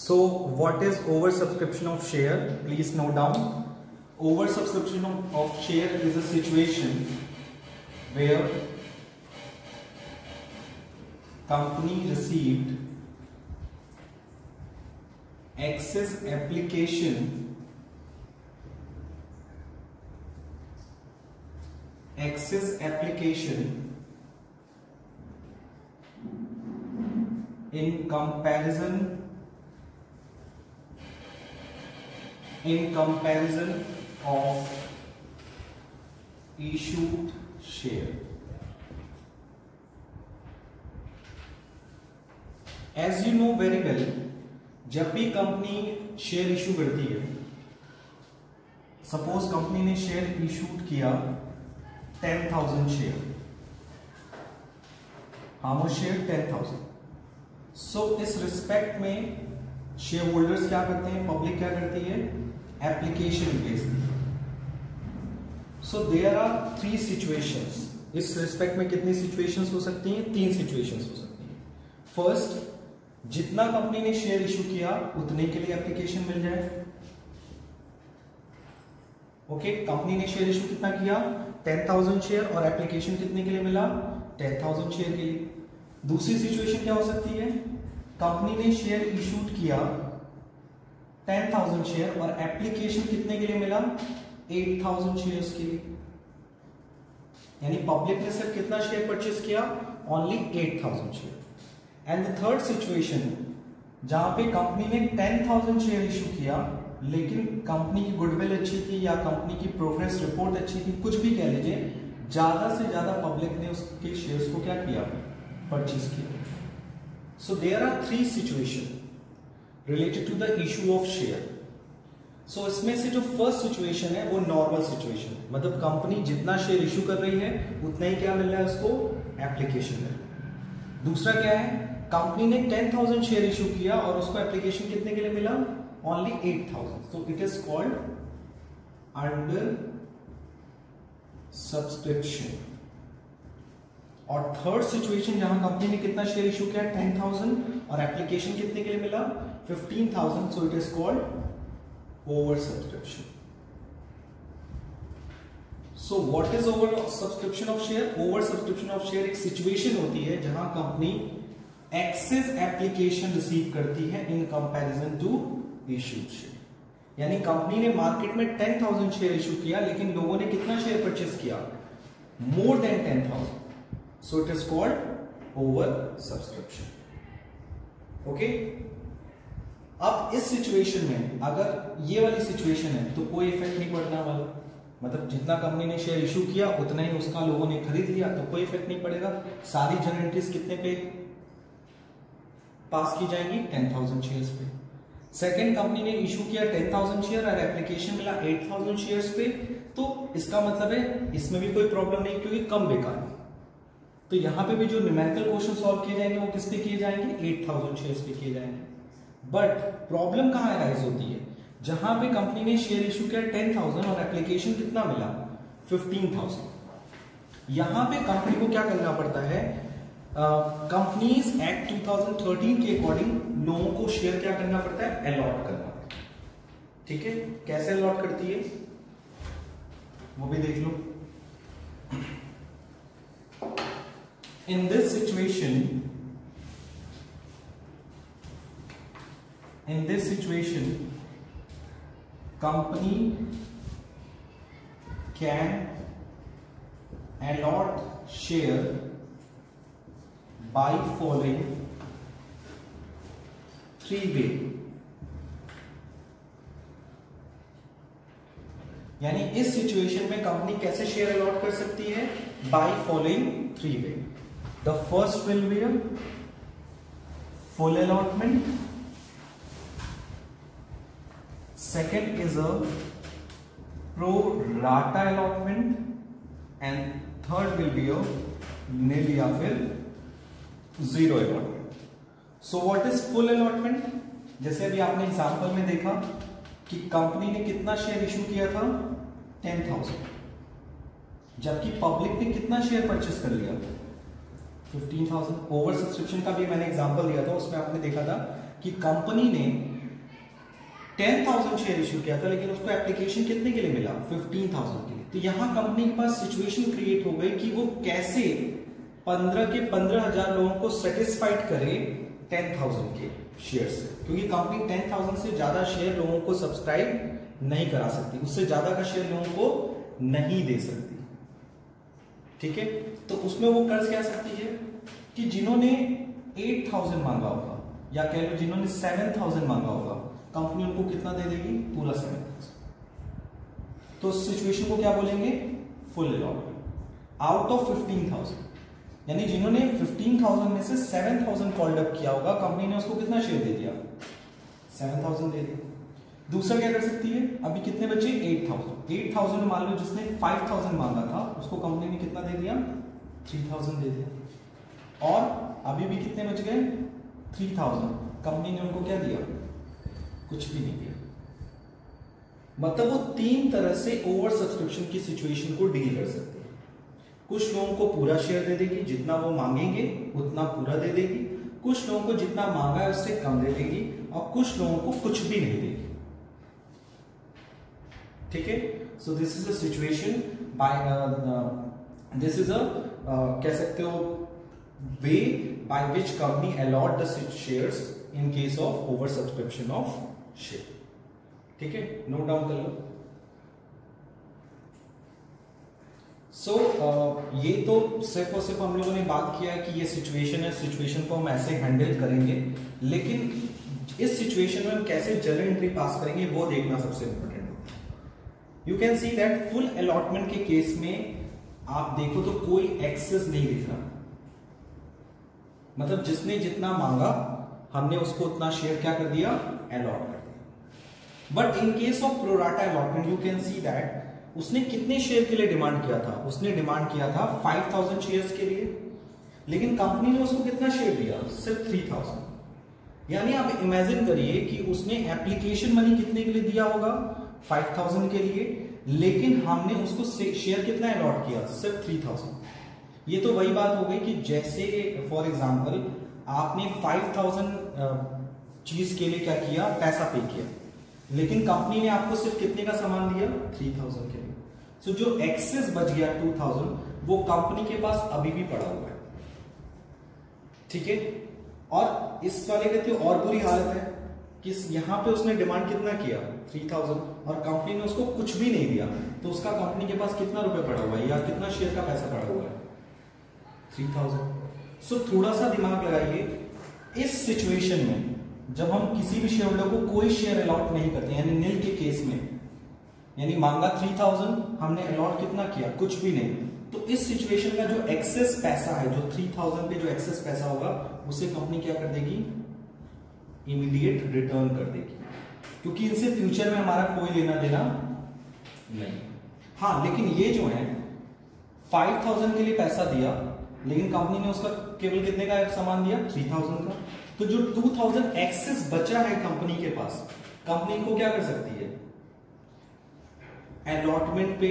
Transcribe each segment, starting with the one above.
So what is oversubscription of share? Please note down. Oversubscription of share is a situation where company received excess application in comparison of issued share. As you know very well, जब भी company share issue करती है, suppose company ने share issued किया 10,000 share, how much share 10,000. सो इस respect में share holders क्या करते हैं, पब्लिक क्या करती है, एप्लीकेशन भेजती है. So there are 3 situations. इस रिस्पेक्ट में कितनी सिचुएशंस हो सकती हैं, 3 सिचुएशंस हो सकती हैं. फर्स्ट, जितना कंपनी ने शेयर इशू किया उतने के लिए एप्लीकेशन मिल जाए. ओके, कंपनी ने शेयर इशू कितना किया, 10,000 शेयर, और एप्लीकेशन कितने के लिए मिला, 10,000 शेयर के लिए. दूसरी सिचुएशन क्या हो सकती है, कंपनी ने शेयर इशूड किया 10,000 शेयर और एप्लीकेशन कितने के लिए मिला, 8,000 शेयर्स के लिए. यानी पब्लिक ने सिर्फ कितना शेयर परचेस किया, only 8,000 share. And the third situation, जहां पे कंपनी ने 10,000 शेयर इशू किया लेकिन कंपनी की गुडविल अच्छी थी या कंपनी की प्रोग्रेस रिपोर्ट अच्छी थी, कुछ भी कह लीजिए, ज्यादा से ज्यादा पब्लिक ने उसके शेयर्स को क्या किया, परचेस किया. So there are 3 situation related to the issue of share. So इसमें से जो फर्स्ट सिचुएशन है वो नॉर्मल सिचुएशन, मतलब कंपनी जितना शेयर इशू कर रही है उतना ही क्या मिल रहा है उसको, एप्लीकेशन मिल रहा है. दूसरा क्या है, कंपनी ने 10,000 शेयर इशू किया और उसको एप्लीकेशन कितने के लिए मिला, only 8,000. So it is called under subscription. और थर्ड सिचुएशन, जहां कंपनी ने कितना शेयर इशू किया, 10,000, और एप्लीकेशन कितने के लिए मिला, 15,000. So it is called over subscription. So what is over subscription of share? Over subscription of share एक सिचुएशन होती है जहां कंपनी एक्सेस एप्लीकेशन रिसीव करती है in comparison to issued share. यानी कंपनी ने मार्केट में 10,000 शेयर इशू किया लेकिन लोगों ने कितना शेयर परचेस किया, more than 10,000. So it is called over subscription. Okay, अब इस सिचुएशन में अगर ये वाली सिचुएशन है तो कोई इफेक्ट नहीं पड़ना वाला, मतलब जितना कंपनी ने शेयर इशू किया उतना ही उसका लोगों ने खरीद लिया, तो कोई इफेक्ट नहीं पड़ेगा. सारी जनरल एंट्रीज कितने पे पास की जाएंगी, 10,000 शेयर्स पे. सेकंड, कंपनी ने इशू किया 10,000 शेयर और एप्लीकेशन मिला 8,000 शेयर्स पे, तो इसका मतलब है इसमें भी कोई प्रॉब्लम नहीं क्योंकि कम बेकार है. तो यहां पे भी जो न्यूमेरिकल क्वेश्चन सॉल्व किए जाएंगे वो किस पे किए जाएंगे, 8,000 शेयर्स पे किए जाएंगे. बट प्रॉब्लम कहां राइज होती है, जहां पे कंपनी ने शेयर इशू किया 10,000 और एप्लीकेशन कितना मिला, 15,000. यहां पे कंपनी को क्या करना पड़ता है, कंपनीज एक्ट 2013 के अकॉर्डिंग लोगों को शेयर क्या करना पड़ता है, अलॉट करना पड़ता है. ठीक है, कैसे अलॉट करती है वो भी देख लो. In this situation company can allot share by following 3 way. यानी इस सिचुएशन में कंपनी कैसे शेयर अलॉट कर सकती है, by following 3 way. The first will be full allotment, second is a pro rata allotment, and third will be a nil या फिर zero allotment. So what is full allotment? जैसे अभी आपने example में देखा कि कंपनी ने कितना शेयर इशू किया था, 10,000, जबकि पब्लिक ने कितना शेयर परचेस कर लिया, 15,000. ओवर सब्सक्रिप्शन का भी मैंने एग्जांपल दिया था, उसमें आपने देखा था कि कंपनी ने 10,000 शेयर इशू किया था, लेकिन उसको एप्लीकेशन कितने के लिए मिला? 15,000 के लिए। तो यहां कंपनी के पास सिचुएशन क्रिएट हो गई कि वो कैसे 15,000 लोगों को सेटिस्फाइड करे 10,000 के शेयर से, क्योंकि कंपनी 10,000 से ज्यादा शेयर लोगों को सब्सक्राइब नहीं करा सकती, उससे ज्यादा का शेयर लोगों को नहीं दे सकती। ठीक है, तो उसमें वो कर क्या सकती है कि जिन्होंने 8,000 मांगा होगा या कह लो जिन्होंने 7,000 मांगा होगा, कंपनी उनको कितना दे देगी? पूरा 7,000। तो सिचुएशन को क्या बोलेंगे? Full allotment out of 15,000। यानी जिन्होंने 15,000 में से 7,000 कॉल्ड अप किया होगा, कंपनी ने उसको कितना शेयर दे दिया? 7,000 दे दिया। दूसरा क्या कर सकती है? अभी कितने बचे? 8,000। 8,000 मान लो जिसने 5,000 मांगा था, उसको कंपनी ने कितना दे दिया? 3,000 दे दिया। और अभी भी कितने बच गए? 3,000। कंपनी ने उनको क्या दिया? कुछ भी नहीं दिया। मतलब वो तीन तरह से ओवर सब्सक्रिप्शन की सिचुएशन को डील कर सकते हैं। कुछ लोगों को पूरा शेयर दे देगी, जितना वो मांगेंगे उतना पूरा दे देगी। कुछ लोगों को जितना मांगा है उससे कम दे देगी, और कुछ लोगों को कुछ भी नहीं देगी। ठीक है, so this is a situation by this is a कह सकते हो way by which company allot the shares in case of over subscription of share. ठीक है, नोट डाउन कर लो। सो ये तो सिर्फ और सिर्फ हम लोगों ने बात किया है कि ये सिचुएशन है, सिचुएशन को हम ऐसे हैंडल करेंगे, लेकिन इस सिचुएशन में हम कैसे जर्नल एंट्री पास करेंगे वो देखना सबसे इंपॉर्टेंट होता है। You can see that full allotment के केस में आप देखो तो कोई एक्सेस नहीं दिख रहा, मतलब जिसने जितना मांगा हमने उसको उतना शेयर क्या कर दिया? अलॉट कर दिया। But in case of pro rata allotment you can see that उसने कितने शेयर के लिए डिमांड किया था? उसने डिमांड किया था 5,000 शेयर्स के लिए, लेकिन कंपनी ने उसको कितना शेयर दिया? सिर्फ 3,000। यानी आप इमेजिन करिए कि उसने एप्लीकेशन मनी कितने के लिए दिया होगा? 5,000 के लिए, लेकिन हमने उसको शेयर कितना अलॉट किया? सिर्फ 3,000। ये तो वही बात हो गई कि जैसे फॉर एग्जाम्पल आपने 5,000 चीज के लिए क्या किया? पैसा पे किया, लेकिन कंपनी ने आपको सिर्फ कितने का सामान दिया? 3,000 के लिए। सो जो एक्सेस बच गया 2,000 वो कंपनी के पास अभी भी पड़ा हुआ है। ठीक है, और इस वाले कहते हो और बुरी हालत है कि यहां पे उसने डिमांड कितना किया? 3,000, और कंपनी ने उसको कुछ भी नहीं दिया, तो उसका कंपनी के पास कितना रुपए पड़ा हुआ है या कितना शेयर का पैसा पड़ा हुआ है? 3,000। सो थोड़ा सा दिमाग लगाइए, इस सिचुएशन में जब हम किसी भी शेयर होल्डर को कोई शेयर अलॉट नहीं करते, यानी नील के केस में, यानी मांगा 3,000, हमने अलॉट कितना किया? कुछ भी नहीं। तो इस सिचुएशन का जो एक्सेस पैसा है, जो 3,000 पे जो एक्सेस पैसा होगा, उसे कंपनी क्या कर देगी? इमीडिएट रिटर्न कर देगी, क्योंकि इनसे फ्यूचर में हमारा कोई लेना देना नहीं। हाँ, लेकिन ये जो है 5,000 के लिए पैसा दिया, लेकिन कंपनी ने उसका केवल कितने का सामान दिया? 3,000 का। तो जो 2,000 एक्सेस बचा है कंपनी के पास, कंपनी को क्या कर सकती है? अलॉटमेंट पे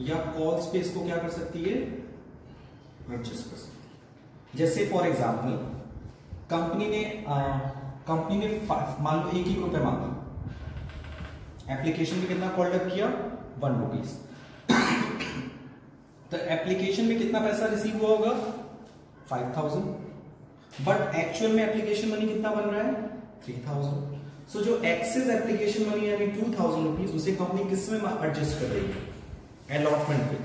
या कॉल्स पे इसको क्या कर सकती है? एडजस्ट कर सकती है। जैसे फॉर एग्जांपल कंपनी ने मान लो 1 रुपए मांगा, एप्लीकेशन में कितना कॉल्ड अप किया? 1 रुपीज। तो एप्लीकेशन में कितना पैसा रिसीव हुआ होगा? 5,000, बट एक्चुअल में एप्लीकेशन मनी कितना बन रहा है? 3,000। सो जो एक्सेस एप्लीकेशन मनी यानी 2,000 रुपीज, उसे कंपनी किस में एडजस्ट कर रही है? अलॉटमेंट पे।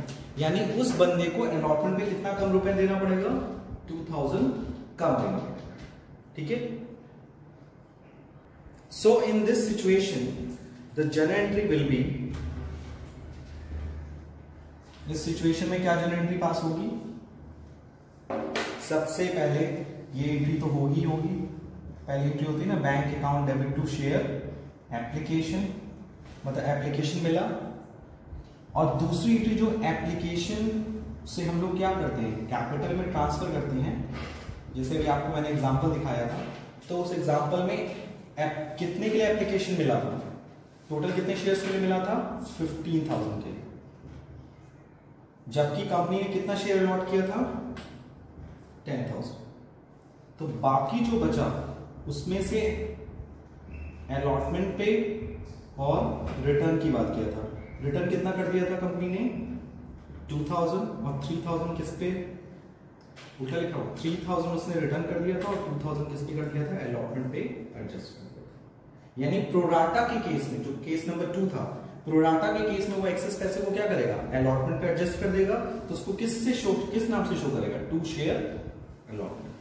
यानी उस बंदे को अलॉटमेंट पे कितना कम रुपए देना पड़ेगा? 2,000 कम देना पड़ेगा। ठीक है, so in this situation the journal entry will be, इस सिचुएशन में क्या जर्नल एंट्री पास होगी? सबसे पहले ये एंट्री तो होगी। पहली एंट्री होती है ना, bank account debit to share application, मतलब एप्लीकेशन मिला। और दूसरी एंट्री जो एप्लीकेशन से हम लोग क्या करते हैं? कैपिटल में ट्रांसफर करते हैं। जैसे भी आपको मैंने एग्जांपल दिखाया था, तो उस एग्जांपल में कितने के लिए एप्लीकेशन मिला था? टोटल कितने शेयर्स के लिए मिला था? 15,000 के लिए। जबकि कंपनी ने कितना शेयर अलॉट किया था? 10,000। तो बाकी जो बचा उसमें से अलॉटमेंट पे और रिटर्न की बात किया था। रिटर्न कितना कर दिया था कंपनी ने 2000 और 3000 किस पे उल्टा लिखा हो 3000 उसने रिटर्न कर दिया था और 2000 किस पे कर दिया था अलॉटमेंट पे एडजस्ट कर दिया था। यानी प्रोराटा के केस में जो केस नंबर 2 था प्रोराटा के केस में वो एक्सेस पैसे को क्या करेगा अलॉटमेंट पे एडजस्ट कर देगा तो उसको किस नाम से शो करेगा टू शेयर अलॉटमेंट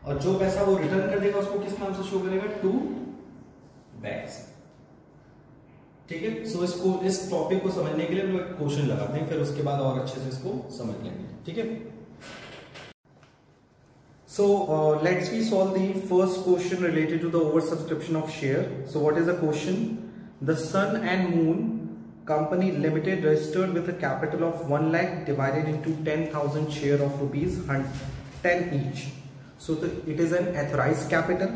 और जो पैसा वो रिटर्न कर देगा उसको किस नाम से शो करेगा टू बैक्स। ठीक है सो इसको इस टॉपिक को समझने के लिए हम लोग एक क्वेश्चन लगाते हैं फिर उसके बाद और अच्छे से इसको समझ लेंगे। ठीक है so let's we solve the first question related to the oversubscription of share. So what is the question? The Sun and Moon Company Limited registered with a capital of 1 lakh divided into 10,000 share of rupees 10 each. So it is an authorized capital.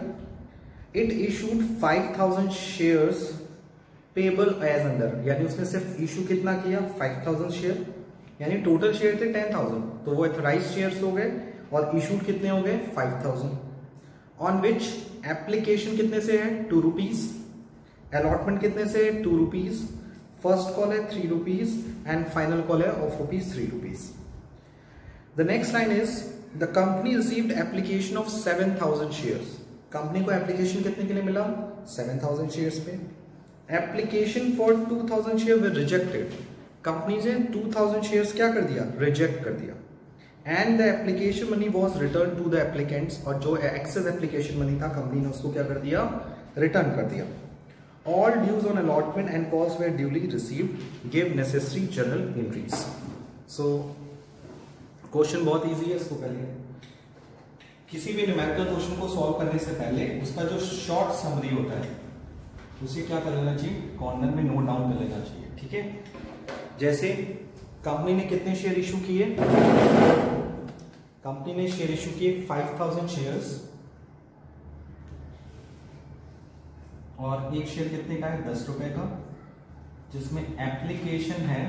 It issued 5,000 shares payable as under. यानी उसने सिर्फ issue कितना किया 5,000 share यानी total share थे 10,000 तो वो authorized shares हो गए और इशूड कितने हो गए 5,000 ऑन विच एप्लीकेशन कितने से है 2 रुपीज अलॉटमेंट कितने से 2 रुपीज फर्स्ट कॉल है 3 रुपीज एंड फाइनल कॉल है of rupees 3 rupees. The next line is the company received application of 7,000 shares. Company को एप्लीकेशन कितने के लिए मिला 7,000 शेयर्स पे। Application for 2,000 share were rejected. Company ने 2,000 शेयर्स क्या कर दिया रिजेक्ट कर दिया and the application money was return to the applicants और जो एक्सेस एप्लीकेशन मनी था कंपनी ने उसको क्या कर दिया रिटर्न कर दिया। All dues on allotment and calls were duly received give necessary journal entries. So question बहुत इजी है इसको पहले किसी भी न्यूमेरिकल क्वेश्चन को सॉल्व करने से पहले उसका जो शॉर्ट समरी होता है उसे क्या कर लेना चाहिए कॉर्नर में नोट डाउन कर लेना चाहिए। ठीक है जैसे कंपनी ने कितने शेयर इशू किए कंपनी ने शेयर इशू किए 5,000 शेयर्स और एक शेयर कितने का है 10 रुपए का जिसमें एप्लीकेशन है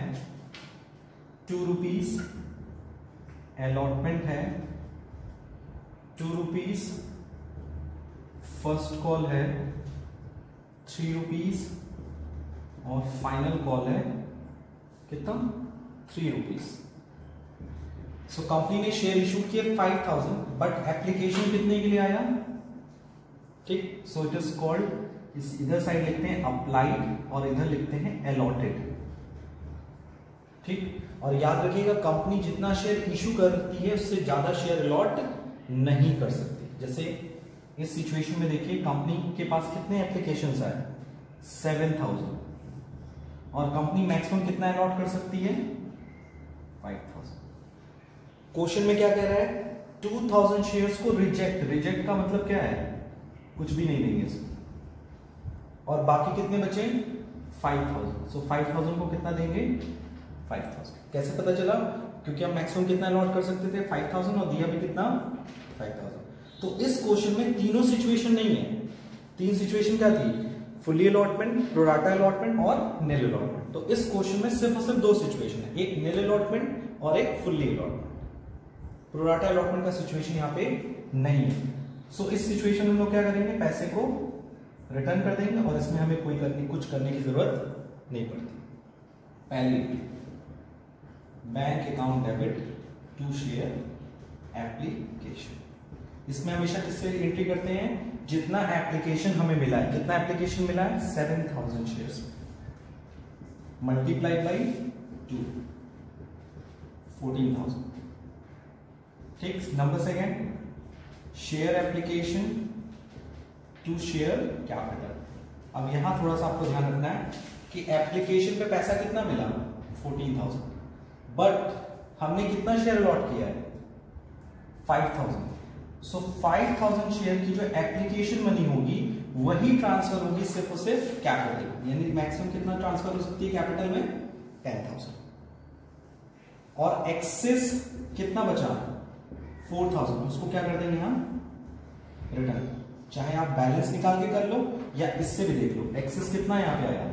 2 रुपीज अलॉटमेंट है 2 रुपीज फर्स्ट कॉल है 3 रुपीज और फाइनल कॉल है कितना 3 रुपीज। सो कंपनी ने शेयर इशू किए 5,000 बट एप्लीकेशन कितने के लिए आया ठीक सो इट इज कॉल्ड इधर साइड लिखते हैं अप्लाइड और इधर लिखते हैं अलॉटेड। ठीक और याद रखिएगा कंपनी जितना शेयर इशू करती है उससे ज्यादा शेयर अलॉट नहीं कर सकती। जैसे इस सिचुएशन में देखिए कंपनी के पास कितने एप्लीकेशंस आए 7,000 और कंपनी मैक्सिमम कितना अलॉट कर सकती है 5,000। क्वेश्चन में क्या कह रहा है 2,000 शेयर्स को रिजेक्ट का मतलब क्या है कुछ भी नहीं देंगे इसको और बाकी कितने बचे 5,000 सो 5,000 को कितना देंगे 5,000। कैसे पता चला क्योंकि हम मैक्सिमम कितना अलॉट कर सकते थे 5,000 और दिया भी कितना 5,000। तो इस क्वेश्चन में तीनों सिचुएशन नहीं है 3 सिचुएशन क्या थी फुली अलॉटमेंट प्रोराटा अलॉटमेंट और निल अलॉटमेंट। तो इस क्वेश्चन में सिर्फ और सिर्फ 2 सिचुएशन है एक निल अलॉटमेंट और एक फुल्ली अलॉटमेंट। प्रोराटा अलॉटमेंट का सिचुएशन यहाँ पे नहीं है। सो इस सिचुएशन में हम लोग क्या करेंगे पैसे को रिटर्न कर देंगे और इसमें हमें कुछ करने की जरूरत नहीं पड़ती। पहली bank account debit to share application इसमें हमेशा किससे एंट्री करते हैं जितना एप्लीकेशन हमें मिला है। कितना एप्लीकेशन मिला है 7,000 शेयर्स मल्टीप्लाइड बाई 2 14,000। ठीक number second share application to share capital. अब यहां थोड़ा सा आपको ध्यान रखना है कि एप्लीकेशन पे पैसा कितना मिला 14,000 बट हमने कितना शेयर अलॉट किया है 5,000। सो 5,000 शेयर की जो एप्लीकेशन मनी होगी वही ट्रांसफर होगी सिर्फ और सिर्फ कैपिटल यानी मैक्सिमम कितना ट्रांसफर हो सकती है कैपिटल में 10,000 और एक्सेस कितना बचा 4,000 उसको क्या कर देंगे हम रिटर्न। चाहे आप बैलेंस निकाल के कर लो या इससे भी देख लो एक्सेस कितना यहां पे आया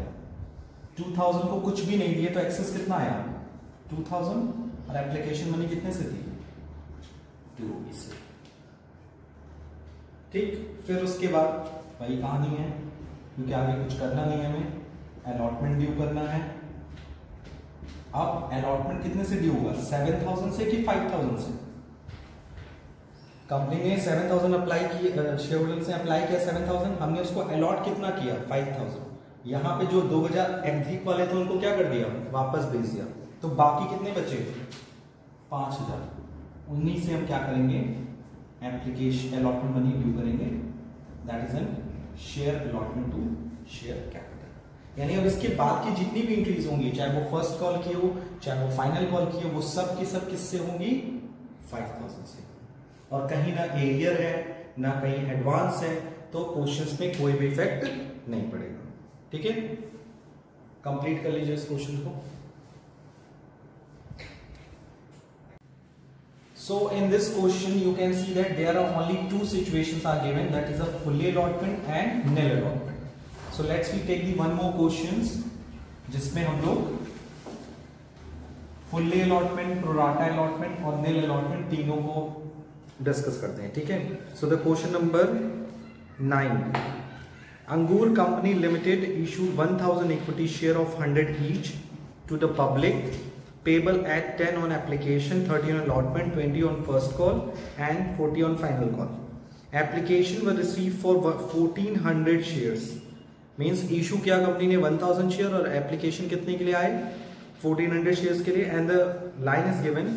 2,000 को कुछ भी नहीं दिए तो एक्सेस कितना आया 2,000 और एप्लीकेशन मनी कितने से थी 2 रुपीज से। ठीक फिर उसके बाद वही कहानी है क्योंकि आगे कुछ करना नहीं है हमें अलॉटमेंट ड्यू करना है। अब अलॉटमेंट कितने से ड्यू होगा, 7,000 से कि 5,000 से? कंपनी ने 7,000 अप्लाई किया, शेयर होल्डर से अप्लाई किया 7,000, हमने उसको अलॉट कितना किया, 5,000। यहाँ पे जो 2,000 अधिक वाले थे उनको क्या कर दिया, वापस भेज दिया। तो बाकी कितने बचे, 5,000। उन्हीं से हम क्या करेंगे, एप्लीकेशन अलॉटमेंट मनी ड्यू करेंगे, that is an share allotment to share capital. यानी अब इसके बाद की जितनी भी इंक्रीज होंगी, चाहे वो फर्स्ट कॉल की हो चाहे वो फाइनल कॉल की हो, वो सब की सब किससे होंगी, 5,000 से। और कहीं ना एरियर है ना कहीं एडवांस है, तो क्वेश्चंस में कोई भी इफेक्ट नहीं पड़ेगा। ठीक है, कंप्लीट कर लीजिए इस क्वेश्चन को। So in this question you can see that there are only two situations are given, that is a fully allotment and nil allotment. So let's we take the one more questions जिसमें हम लोग fully allotment, prorata allotment और nil allotment तीनों को discuss करते हैं। ठीक है, so the question number 9, Angur Company Limited issued 1,000 equity share of 100 each to the public, payable at 10 on application, 30 on allotment, 20 on first call and 40 on final call. Application were received for 1,400 shares. Means issue किया company ने 1,000 share और application कितने के लिए आए, 1,400 shares के लिए। And the line is given,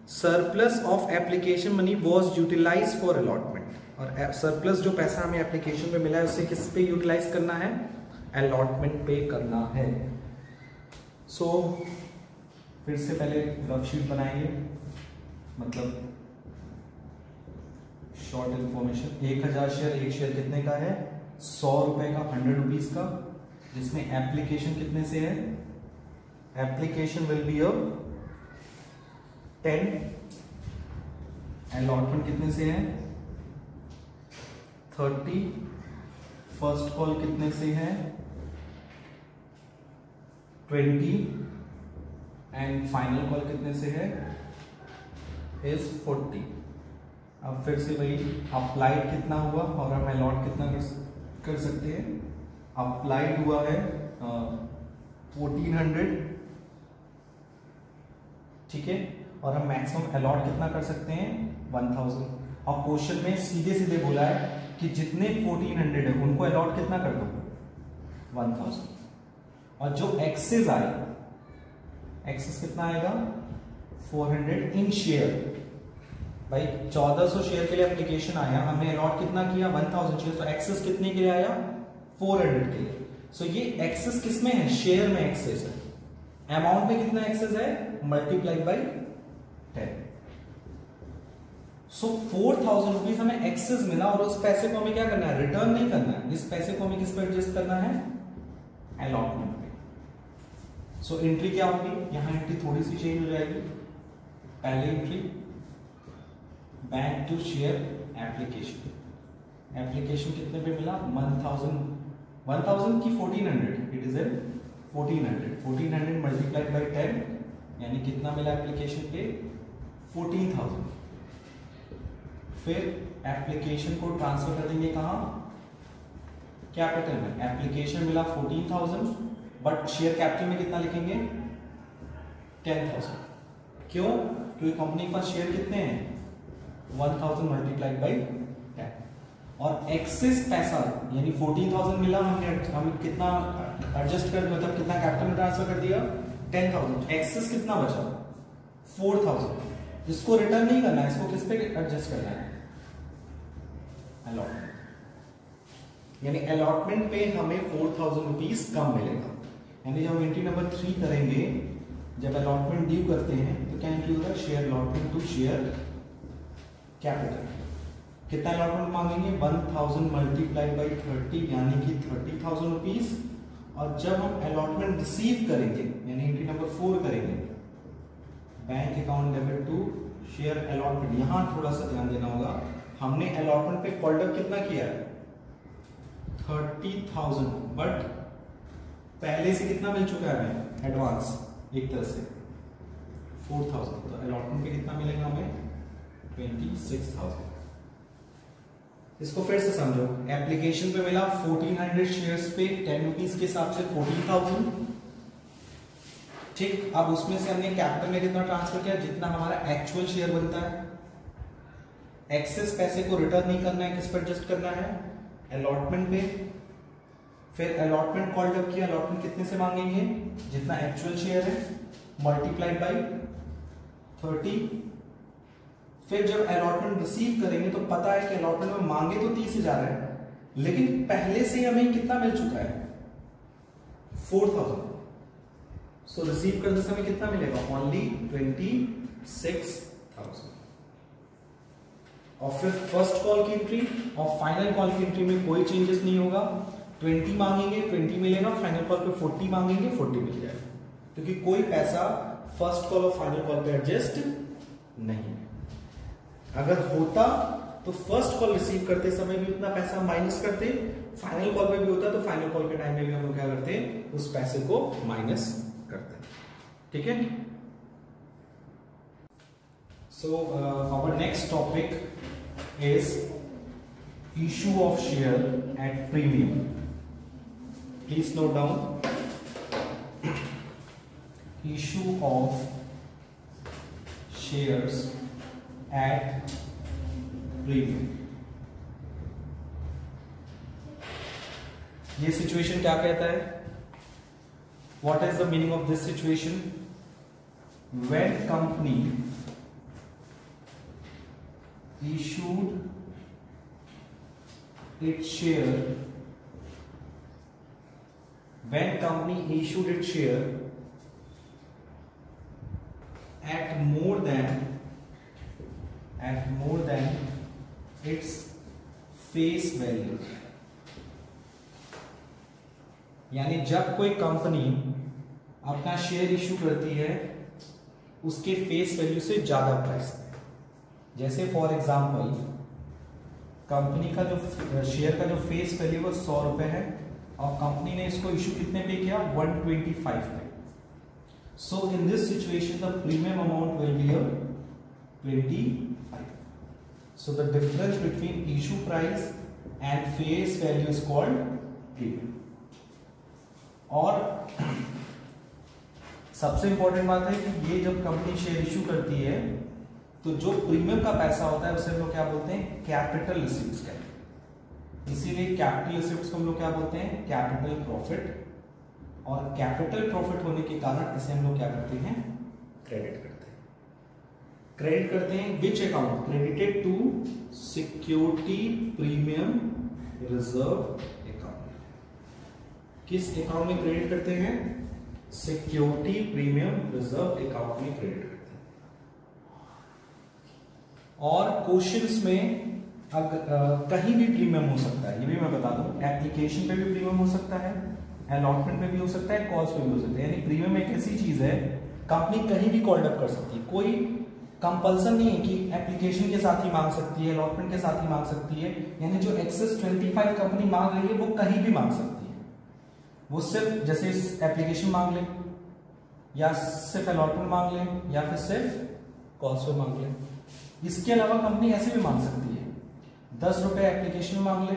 surplus of application money was utilised for allotment. और सरप्लस जो पैसा हमें एप्लीकेशन पे मिला है उसे किस पे यूटिलाइज करना है, अलॉटमेंट पे करना है। सो फिर से पहले रफ शीट बनाएंगे, मतलब शॉर्ट इंफॉर्मेशन। 1,000 शेयर, एक शेयर कितने का है, 100 रुपए का, 100 रुपीज का, जिसमें एप्लीकेशन कितने से है, application will be a 10, allotment कितने से है 30, फर्स्ट कॉल कितने से है 20 एंड फाइनल कॉल कितने से है इज 40। अब फिर से वही अप्लाइड कितना हुआ और हम अलॉट कितना कर सकते हैं, अप्लाइड हुआ है 1400, ठीक है, और हम मैक्सिमम अलॉट कितना कर सकते हैं 1000। और क्वेश्चन में सीधे सीधे बोला है कि जितने 1400 है उनको अलॉट कितना कर दो 1000, और जो एक्सेस आए, एक्सेस कितना आएगा 400 इन शेयर। भाई 1400 शेयर के लिए एप्लीकेशन आया, हमने अलॉट कितना किया 1000 शेयर, तो एक्सेस कितने के लिए आया 400 के लिए। सो ये एक्सेस किसमें है, शेयर में एक्सेस है। अमाउंट में कितना एक्सेस है, मल्टीप्लाइड बाई 10। सो 4000 रुपीज हमें एक्सेस मिला और उस पैसे को हमें क्या करना है, रिटर्न नहीं करना है, इस पैसे को हमें किस पर एडजस्ट करना है, अलॉटमेंट पे। सो एंट्री क्या होगी, यहां एंट्री थोड़ी सी चेंज हो जाएगी। पहले entry bank to share application, application कितने पे मिला 1000 की 1400, it is a 1400 multiplied by 10, यानी कितना मिला एप्लीकेशन पे 14,000। फिर एप्लीकेशन को ट्रांसफर कर देंगे कहां, कैपिटल में। एप्लीकेशन मिला 14,000 बट शेयर कैपिटल में कितना लिखेंगे 10,000। क्यों, क्योंकि कंपनी के पास शेयर कितने हैं 1000 मल्टीप्लाइड बाई 10, और एक्सेस पैसा यानी 14,000 मिला, हम कितना एडजस्ट कर, मतलब कितना कैपिटल में ट्रांसफर कर दिया 10,000। एक्सेस कितना बचा 4,000, जिसको रिटर्न नहीं करना है, इसको किस पे एडजस्ट करना है, अलॉटमेंट। यानी अलॉटमेंट पे हमें 4,000 रुपीज कम मिलेगा। यानी जब हम एंट्री नंबर 3 करेंगे, जब अलॉटमेंट ड्यू करते हैं तो क्या एंट्री होगा, share allotment to share capital. कितना अलॉटमेंट मांगेंगे 1000 मल्टीप्लाइड बाई 30, यानी कि 30,000 रुपीज। और जब हम अलॉटमेंट रिसीव करेंगे, यानी एंट्री नंबर 4 करेंगे, bank account debit to share allotment, यहां थोड़ा सा ध्यान देना होगा, हमने अलॉटमेंट पे कॉल्ड कितना किया है 30,000, बट पहले से कितना मिल चुका है हमें एडवांस, एक तरह से 4,000, तो अलॉटमेंट पे कितना मिलेगा हमें 26,000। इसको फिर से समझो। एप्लीकेशन पे मिला 1400 शेयर्स पे 10 रुपीज के हिसाब से 14,000। ठीक, अब उसमें से हमने कैपिटल में कितना ट्रांसफर किया, जितना हमारा एक्चुअल शेयर बनता है। एक्सेस पैसे को रिटर्न नहीं करना है, किस पर एडजस्ट करना है, अलॉटमेंट पे। फिर अलॉटमेंट कॉल्ड अप किया, अलॉटमेंट कितने से मांगेंगे, जितना एक्चुअल शेयर है मल्टीप्लाइड बाई 30। फिर जब अलॉटमेंट रिसीव करेंगे तो पता है कि अलॉटमेंट में मांगे तो 30,000 है, लेकिन पहले से हमें कितना मिल चुका है, 4,000। सो रिसीव करने से हमें कितना मिलेगा, ओनली 26,000। और फिर फर्स्ट कॉल की एंट्री और फाइनल कॉल की एंट्री में कोई चेंजेस नहीं होगा। 20 मांगेंगे 20 मिलेगा, फाइनल कॉल पे 40 मांगेंगे 40 मिल जाएगा, क्योंकि कोई पैसा फर्स्ट कॉल और फाइनल कॉल पे एडजस्ट नहीं है। अगर होता तो फर्स्ट कॉल रिसीव करते समय भी उतना पैसा माइनस करते, फाइनल कॉल पे भी होता तो फाइनल कॉल के टाइम में भी हम लोग क्या करते, उस पैसे को माइनस करते। ठीक है। So our next topic is issue of share at premium. Please note down, issue of shares at premium. ये सिचुएशन क्या कहता है, what is the meaning of this situation? When company issued its share at more than its face value, यानी जब कोई company अपना share issue करती है उसके फेस वैल्यू से ज्यादा प्राइस में, जैसे फॉर एग्जांपल कंपनी का जो शेयर का जो फेस वैल्यू वो 100 रुपए है और कंपनी ने इसको इशू कितने पे किया, 125 पे। So in this situation the premium amount will be 25। So the difference between issue price and face value is called premium. और सबसे इंपॉर्टेंट बात है कि ये जब कंपनी शेयर इशू करती है तो जो प्रीमियम का पैसा होता है उसे हम लोग क्या बोलते हैं, कैपिटल रिसीव्स कहते हैं। इसीलिए कैपिटल रिसीव्स को हम लोग क्या बोलते हैं, कैपिटल प्रॉफिट। और कैपिटल प्रॉफिट होने के कारण इसे हम लोग क्या करते हैं, क्रेडिट करते हैं। क्रेडिट करते हैं which account, credited to security premium reserve account. किस अकाउंट में क्रेडिट करते हैं, सिक्योरिटी प्रीमियम रिजर्व अकाउंट में क्रेडिट करते हैं। और क्वेश्चंस में कहीं भी प्रीमियम हो सकता है, ये भी मैं बता दूं, एप्लीकेशन पे भी प्रीमियम हो सकता है, अलॉटमेंट पे भी हो सकता है, कॉल्स पे भी हो सकता है। यानी प्रीमियम एक ऐसी चीज है कंपनी कहीं भी कॉल्ड अप कर सकती है, कोई कंपल्सन नहीं है कि एप्लीकेशन के साथ ही मांग सकती है, अलॉटमेंट के साथ ही मांग सकती है। यानी जो एक्सेस 25 कंपनी मांग रही है वो कहीं भी मांग सकती है, वो सिर्फ जैसे एप्लीकेशन मांग ले या सिर्फ अलॉटमेंट मांग ले या फिर सिर्फ कॉल्स पे मांग ले। इसके अलावा कंपनी ऐसे भी मांग सकती है, 10 रुपए एप्लीकेशन मांग ले,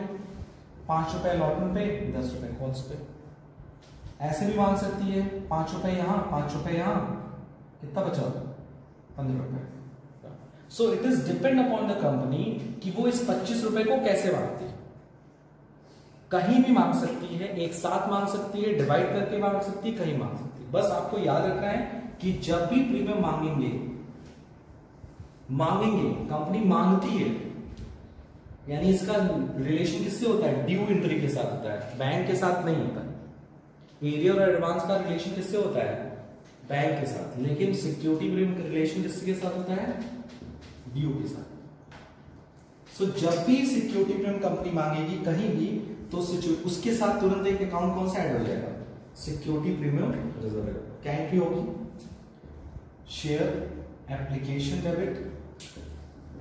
5 रुपए अलॉटमेंट पे, 10 रुपए कॉल्स पे। ऐसे भी मांग सकती है 5 रुपए यहां 5 रुपए यहां, कितना बचा, 15 रुपए। सो it is depend upon the company कि वो इस 25 रुपए को कैसे मांगती है। कहीं भी मांग सकती है, एक साथ मांग सकती है, डिवाइड करके मांग सकती है, कहीं मांग सकती है। बस आपको याद रखना है कि जब भी प्रीमियम मांगेंगे कंपनी मांगती है, यानी इसका रिलेशन किससे होता है, ड्यू एंट्री के साथ होता है, बैंक के साथ नहीं होता है। एरियर और एडवांस का रिलेशन किससे होता है, बैंक के साथ। लेकिन सिक्योरिटी प्रीमियम का रिलेशन किसके साथ होता है, ड्यू के साथ। सो जब भी सिक्योरिटी प्रीमियम कंपनी मांगेगी कहीं भी, तो उसके साथ तुरंत एक अकाउंट कौन सा ऐड हो जाएगा, सिक्योरिटी प्रीमियम रिजर्व। क्या एंट्री होगी, share application debit,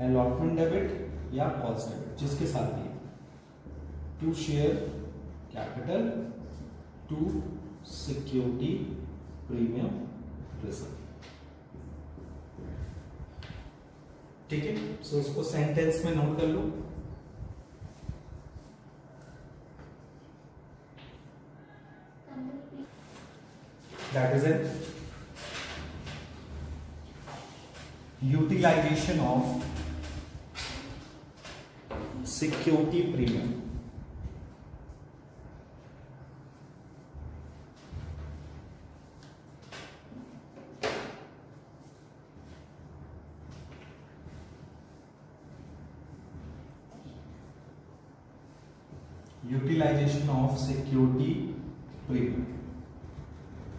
allotment debit या कॉल्स डेबिट, जिसके साथ भी to share capital to security premium reserve. ठीक है। सो इसको सेंटेंस में नोट कर लो। that is an utilization of security premium. Utilisation of security premium,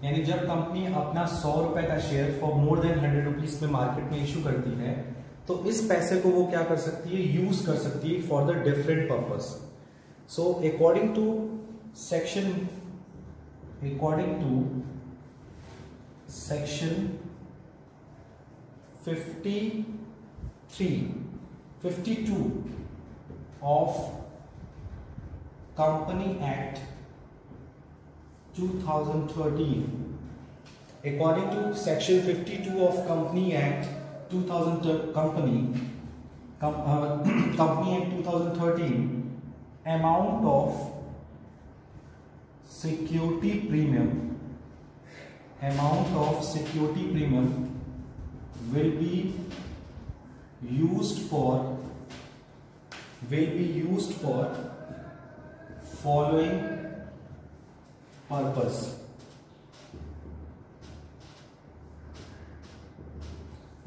यानी जब कंपनी अपना 100 रुपए का share for more than 100 rupees में मार्केट में इशू करती है, तो इस पैसे को वो क्या कर सकती है, यूज कर सकती है for the different purpose. So according to section 52 of Company Act 2013, according to section 52 of Company Act 2013, amount of security premium will be used for following purpose.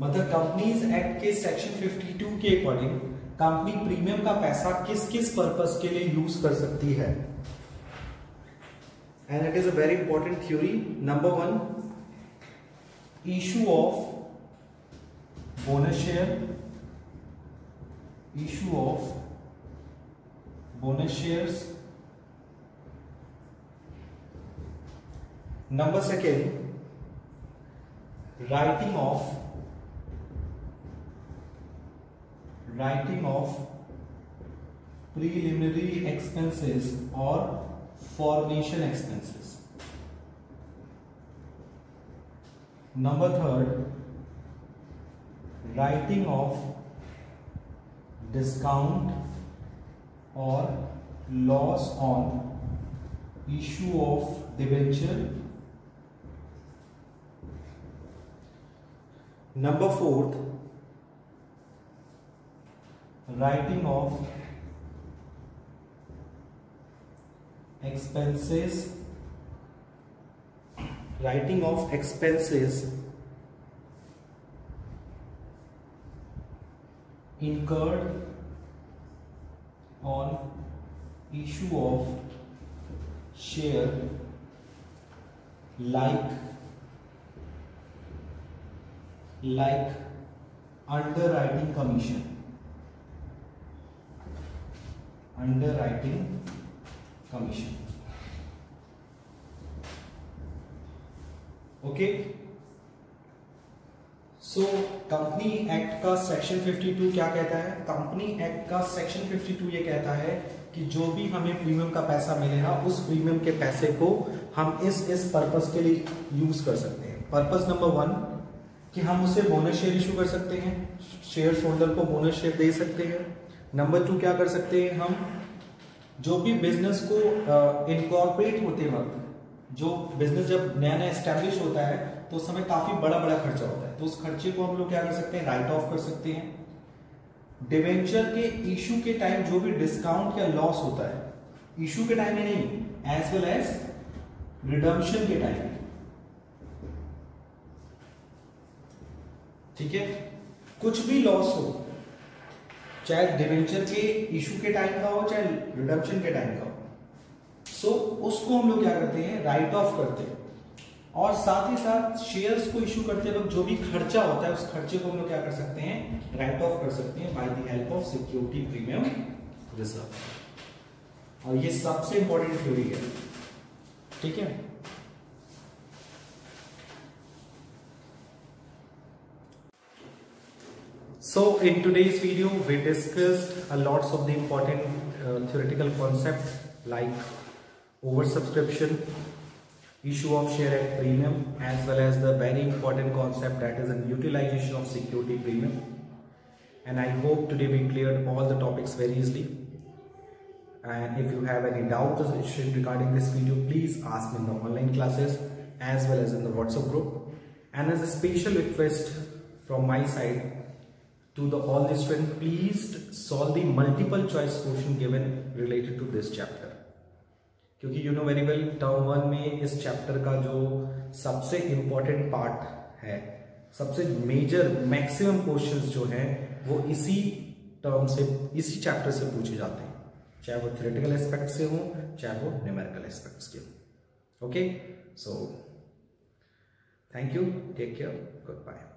मतलब कंपनीज एक्ट के सेक्शन 52 के according company premium का पैसा किस किस purpose के लिए use कर सकती है. And it is a very important theory. Number 1, issue of bonus shares. Number 2, writing of preliminary expenses or formation expenses. Number 3, writing of discount or loss on issue of debenture. Number 4, writing of expenses incurred on issue of share, like underwriting commission. Okay. So company act का section 52 क्या कहता है? Company act का section 52 ये कहता है कि जो भी हमें प्रीमियम का पैसा मिलेगा उस प्रीमियम के पैसे को हम इस पर्पस के लिए यूज कर सकते हैं. पर्पस नंबर 1 कि हम उसे बोनस शेयर इशू कर सकते हैं, शेयर होल्डर को बोनस शेयर दे सकते हैं. नंबर 2 क्या कर सकते हैं, हम जो भी बिजनेस को इनकॉर्पोरेट होते वक्त, जो बिजनेस जब नया नया एस्टेब्लिश होता है तो उस समय काफी बड़ा खर्चा होता है, तो उस खर्चे को हम लोग क्या कर सकते हैं, राइट ऑफ कर सकते हैं. डिवेंचर के इशू के टाइम जो भी डिस्काउंट या लॉस होता है, इशू के टाइम में नहीं, एज वेल एज रिडम्पशन के टाइम. ठीक है, कुछ भी लॉस हो, चाहे डिवेंचर के इशू के टाइम का हो चाहे रिडम्पशन के टाइम का हो, सो उसको हम लोग क्या करते हैं, राइट ऑफ करते हैं. और साथ ही साथ शेयर्स को इशू करते वक्त जो भी खर्चा होता है उस खर्चे को हम लोग क्या कर सकते हैं, राइट ऑफ कर सकते हैं by the help of security premium reserve. और ये सबसे इंपॉर्टेंट थ्योरी है. ठीक है, so in today's video we discussed a lots of the important theoretical concepts like oversubscription, issue of share at premium, as well as the very important concept that is an utilization of security premium. And I hope today we cleared all the topics very easily. And if you have any doubts regarding this video, please ask me in the online classes. as well as in the WhatsApp group. And as a special request from my side to all the students, please solve the multiple choice question given related to this chapter. क्योंकि you know very well term 1 में इस chapter का जो सबसे important part है, सबसे major maximum questions जो हैं वो इसी टर्म से, इसी चैप्टर से पूछे जाते हैं, चाहे वो थ्योरेटिकल एस्पेक्ट से हो, चाहे वो न्यूमेरिकल एस्पेक्ट्स के हो. Okay, so thank you, take care, good bye.